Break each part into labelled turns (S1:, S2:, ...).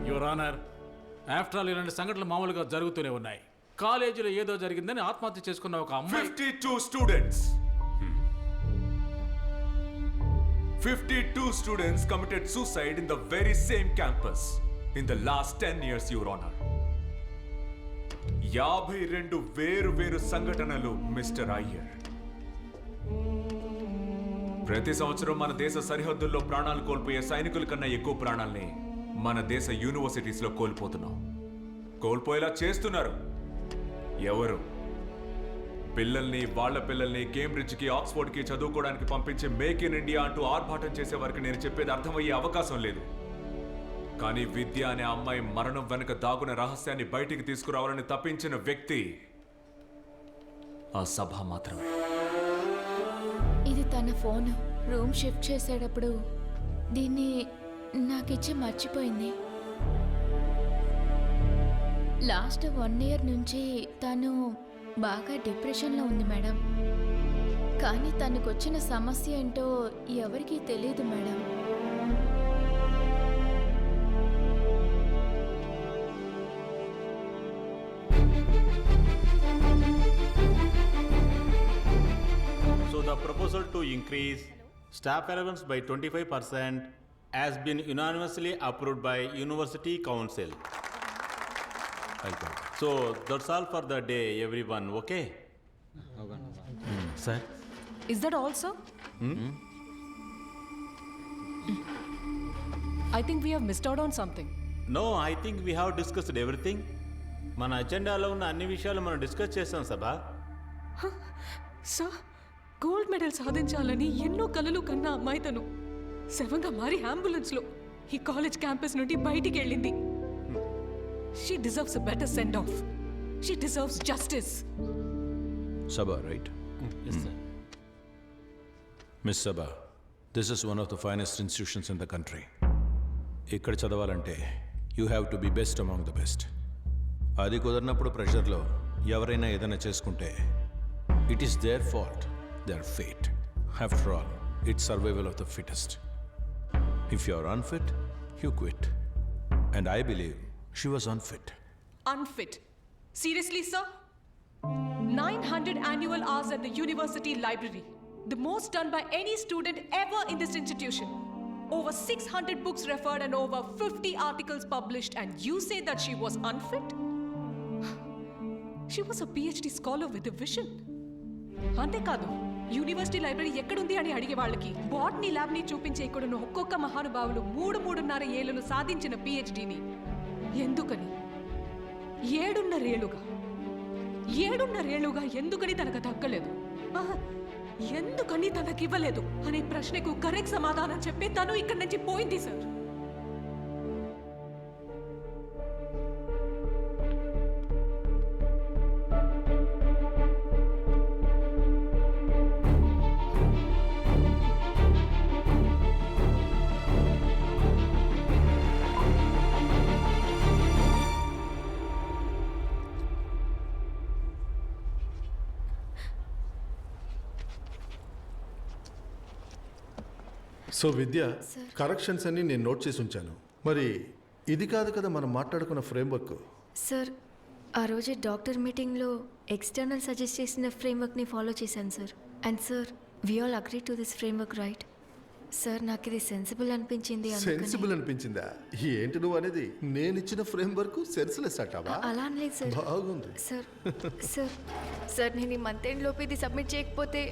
S1: Your honour, after all ఇలాంటి సంఘటనలు మామూలుగా జరుగుతూనే ఉన్నాయి. కాలేజీలో ఏదో జరిగిందని ఆత్మహత్య చేసుకున్న ఒక అమ్మాయి
S2: 52 students. 52 students committed suicide in the very same campus in the last 10 years, Your Honor. 52 వేరు సంఘటనలు మిస్టర్ అయ్యర్. ప్రతి సంవత్సరం మన దేశ సరిహద్దుల్లో ప్రాణాలు కోల్పోయే సైనికుల కన్నా ఎక్కువ ప్రాణాల్ని మన దేశ యూనివర్సిటీస్లో కోల్పోతున్నాం. కోల్పోయేలా చేస్తున్నారు ఎవరు? వాళ్ళ పిల్లల్ని కేంబ్రిడ్జ్కి, ఆక్స్ఫోర్డ్కి చదువుకోవడానికి పంపించి మేక్ ఇన్ ఇండియా అంటూ ఆర్భాటం చేసే వరకు నేను చెప్పేది అర్థమయ్యే అవకాశం లేదు. కానీ విద్య అనే అమ్మాయి మరణం వెనుక దాగున రహస్యాన్ని బయటికి తీసుకురావాలని తప్పించిన వ్యక్తి ఆ సభ మాత్రమే.
S3: ఇది తన ఫోన్. రూమ్ షిఫ్ట్ చేసేటప్పుడు దీన్ని నాకిచ్చి మర్చిపోయింది. లాస్ట్ 1 year నుంచి తను బాగా డిప్రెషన్లో ఉంది మేడం. కానీ తనకు వచ్చిన సమస్య ఏంటో ఎవరికీ తెలియదు madam.
S4: So the proposal to increase staff allowance by 25% has been unanimously approved by University Council. So that's all for the day, everyone. Okay?
S5: Sir?
S6: Is that all, sir? I think we have missed out on something.
S4: No, I think we have discussed everything. మన అజెండాలో ఉన్న అన్ని విషయాలు మనం discuss చేస్తాం సభా.
S6: Sir, gold medal సాధించాలని ఎన్నో కలలు కన్నా అమ్మాయి తను శవంగా మారి అంబులెన్స్లో ఈ కాలేజ్ క్యాంపస్ నుండి బయటికి వెళ్ళింది. She deserves a better send-off. She deserves justice.
S5: Sabha, right?
S4: Yes, sir.
S5: Miss Sabha, this is one of the finest institutions in the country. ఇక్కడ చదవాలంటే you have to be best among the best. అది కుదరినప్పుడు ప్రెషర్లో ఎవరైనా ఏదైనా చేసుకుంటే it is their fault, their fate. After all, it's survival of the fittest. If you are unfit, you quit. And I believe she was unfit.
S6: Unfit? Seriously, sir? 900 annual hours at the university library. The most done by any student ever in this institution. Over 600 books referred and over 50 articles published, and you say that she was unfit? She was a PhD scholar with a vision. అంతేకాదు, university library ఎక్కడుంది అని అడిగే వాళ్ళకి botany ల్యాబ్ని చూపించే ఇక్కడున్న ఒక్కొక్క మహానుభావులు 3.5 ఏళ్లను సాధించిన పిహెచ్డిని ఎందుకని 7.5 ఏళ్లుగా ఎందుకని తనకు దక్కలేదు, ఎందుకని తనకివ్వలేదు అనే ప్రశ్నకు కరెక్ట్ సమాధానం చెప్పి తను ఇక్కడి నుంచి పోయింది సార్.
S7: సో విద్య, కరెక్షన్స్ అన్ని నేను నోట్ చేసి ఉంచాను. మరి ఇది కాదు కదా మనం మాట్లాడుకున్న ఫ్రేమ్వర్క్.
S3: సార్, ఆ రోజు డాక్టర్ మీటింగ్లో ఎక్స్టర్నల్ సజెస్ట్ చేసిన ఫ్రేమ్వర్క్ని ఫాలో చేశాను sir. And sir, we all agree to this framework, right? Sir, నాకు ఇది సెన్సిబుల్ అనిపించింది.
S7: సెన్సిబుల్ అనిపించిందా? ఏంటి నువ్వు అనేది? నేను ఇచ్చిన ఫ్రేమ్వర్క్ సెన్స్లెస్ అంటావా?
S3: అలా అనలేదు సార్.
S7: బాగుంది
S3: సార్. సార్, నేను ఈ మంత్ ఎండ్ లోపు ఇది సబ్మిట్ చేయకపోతే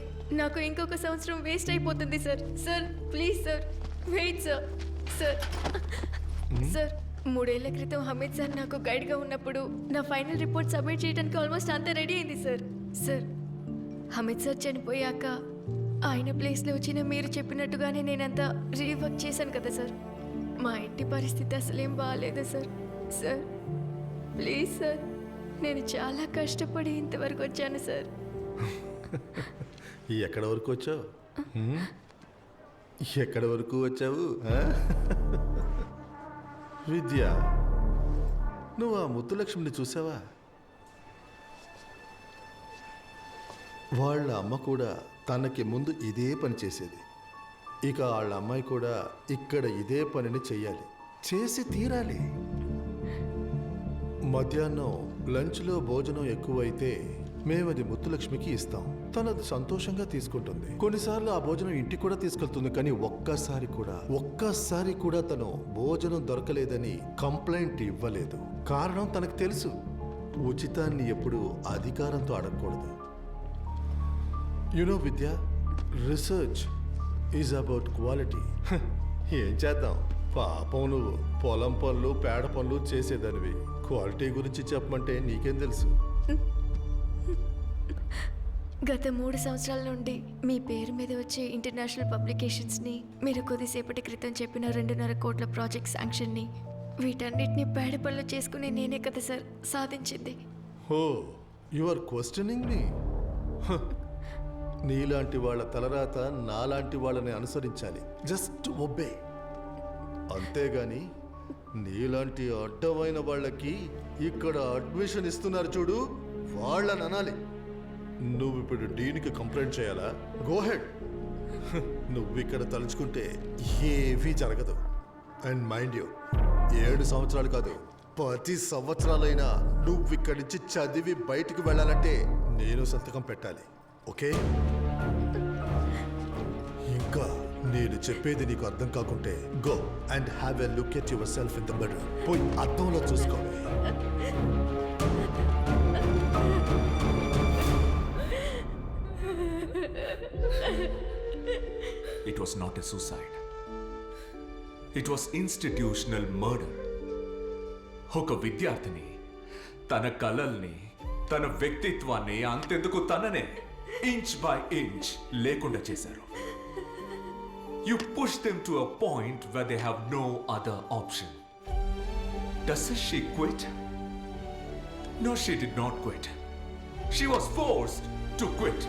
S3: నాకు ఇంకొక సంవత్సరం వేస్ట్ అయిపోతుంది sir. Sir please sir, wait sir. Sir 3 ఏళ్ల క్రితం హమీద్ సార్ నాకు గైడ్గా ఉన్నప్పుడు నా ఫైనల్ రిపోర్ట్ సబ్మిట్ చేయడానికి ఆల్మోస్ట్ అంతా రెడీ అయింది సార్. హమీద్ సార్ చనిపోయాక ఆయన ప్లేస్లో వచ్చిన మీరు చెప్పినట్టుగానే నేనంతా రీవర్క్ చేశాను కదా సార్. మా ఇంటి పరిస్థితి అసలేం బాగాలేదు సార్. సార్ ప్లీజ్ సార్, నేను చాలా కష్టపడి ఇంతవరకు వచ్చాను సార్.
S7: ఎక్కడ వరకు వచ్చావు? ఎక్కడ వరకు వచ్చావు విద్య? నువ్వు ఆ ముత్తులక్ష్మిని చూసావా? వాళ్ళ అమ్మ కూడా తనకి ముందు ఇదే పని చేసేది. ఇక వాళ్ళ అమ్మాయి కూడా ఇక్కడ ఇదే పనిని చెయ్యాలి, చేసి తీరాలి. మధ్యాహ్నం లంచ్లో భోజనం ఎక్కువైతే మేమది ముత్తులక్ష్మికి ఇస్తాం. తనది సంతోషంగా తీసుకుంటుంది. కొన్నిసార్లు ఆ భోజనం ఇంటికి కూడా తీసుకెళ్తుంది. కానీ ఒక్కసారి కూడా తను భోజనం దొరకలేదని కంప్లైంట్ ఇవ్వలేదు. కారణం తనకు తెలుసు, ఉచితాన్ని ఎప్పుడు అధికారంతో అడగకూడదు. You know Vidya, research is about quality. ఏం చేద్దాం, పాపం నువ్వు పొలం పనులు పేడ పనులు చేసేదానివి. క్వాలిటీ గురించి చెప్పమంటే నీకేం తెలుసు?
S3: గత 3 సంవత్సరాల నుండి మీ పేరు మీద వచ్చే ఇంటర్నేషనల్ పబ్లికేషన్స్ని, మీరు కొద్దిసేపటి క్రితం చెప్పిన 2.5 కోట్ల ప్రాజెక్ట్ శాంక్షన్ని, వీటన్నిటిని పేడ పనులు చేసుకుని నేనే కదా సార్ సాధించింది.
S7: ఓ, యు ఆర్ క్వశ్చనింగ్ మీ. నీలాంటి వాళ్ళ తలరాత నాలాంటి వాళ్ళని అనుసరించాలి. Just obey. అంతేగాని నీలాంటి అడ్డమైన వాళ్ళకి ఇక్కడ అడ్మిషన్ ఇస్తున్నారు చూడు, వాళ్ళని అనాలి. నువ్వు ఇప్పుడు డీన్కి కంప్లైంట్ చేయాలా? Go head. నువ్వు ఇక్కడ తలుచుకుంటే ఏవీ జరగదు. అండ్ మైండ్ యూ, 7 సంవత్సరాలు కాదు, 10 సంవత్సరాలైనా నువ్వు ఇక్కడి నుంచి చదివి బయటికి వెళ్ళాలంటే నేను సంతకం పెట్టాలి. ఓకే? ఇంకా నేను చెప్పేది నీకు అర్థం కాకుంటే go and have a look at your self in the mirror. పోయి అద్దంలో చూసుకోవాలి.
S2: It was not a suicide. It was institutional murder. ఒక విద్యార్థిని తన కలల్ని, తన వ్యక్తిత్వాన్ని, అంతెందుకు తననే ఇంచ్ బై ఇంచ్ లేకుండా చేశారు. You push them to a point where they have no other option. Doesn't she quit? No, she did not quit. She was forced to quit.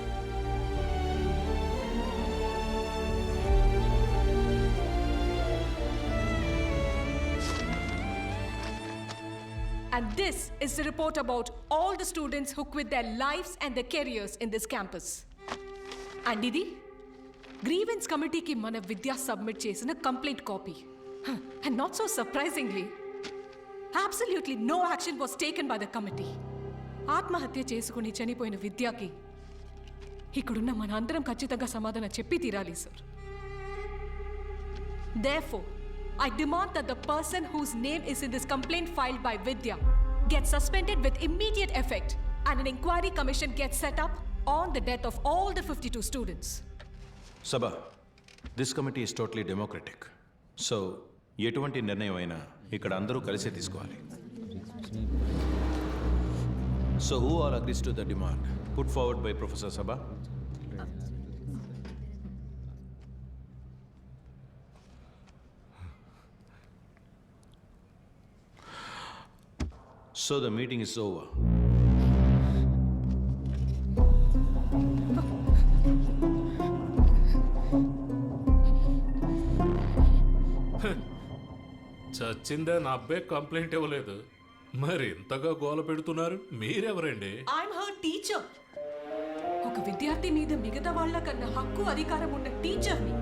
S6: And this is the report about all the students who quit their lives and their careers in this campus. And idi grievance committee ki mana Vidya submit chesina complaint copy. And not so surprisingly, absolutely no action was taken by the committee. ఆత్మహత్య చేసుకుని చనిపోయిన విద్యకి ఇక్కడున్న మన అందరం ఖచ్చితంగా సమాధానం చెప్పి తీరాలి sir. Therefore, I demand that the person whose name is in this complaint filed by Vidya gets suspended with immediate effect and an inquiry commission gets set up on the death of all the 52 students.
S5: Sabha, this committee is totally democratic. So, ఎటువంటి నిర్ణయం అయినా ఇక్కడ అందరూ కలిసే తీసుకోవాలి. So, who all agrees to the demand put forward by Professor Sabha? So the meeting is over.
S8: చచ్చిందే నా అబ్బాయి complaint ఇవ్వలేదు, మరి ఇంతగా గోల పెడుతున్నారు మీరెవరండి?
S6: I'm her teacher. ఒక విద్యార్థి మీద మిగతా వాళ్ళ కన్నా హక్కు అధికారం ఉన్న టీచర్ని.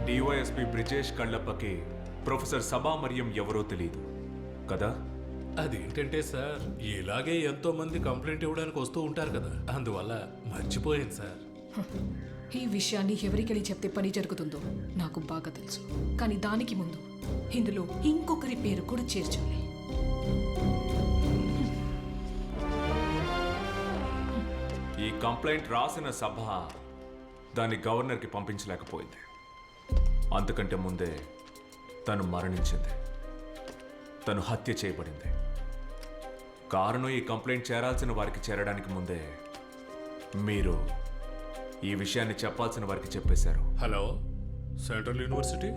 S2: డివైఎస్పి బ్రిజేష్ కళ్ళప్పకి ప్రొఫెసర్ సభా మరియం ఎవరో తెలియదు కదా?
S8: అదేంటంటే సార్, ఇలాగే ఎంతో మంది కంప్లైంట్ ఇవ్వడానికి వస్తూ ఉంటారు కదా, అందువల్ల మర్చిపోయింది సార్.
S6: ఈ విషయాన్ని ఎవరికెళ్ళి చెప్తే పని జరుగుతుందో నాకు బాగా తెలుసు. కానీ దానికి ముందు ఇందులో ఇంకొకరి పేరు కూడా చేర్చాలి.
S2: ఈ కంప్లైంట్ రాసిన సభ దాన్ని గవర్నర్కి పంపించలేకపోయింది. అంతకంటే ముందే తను మరణించింది, తను హత్య చేయబడింది. కారణం ఈ కంప్లైంట్ చేరాల్సిన వారికి చేరడానికి ముందే మీరు ఈ విషయాన్ని చెప్పాల్సిన వారికి చెప్పేశారు.
S8: Hello, central university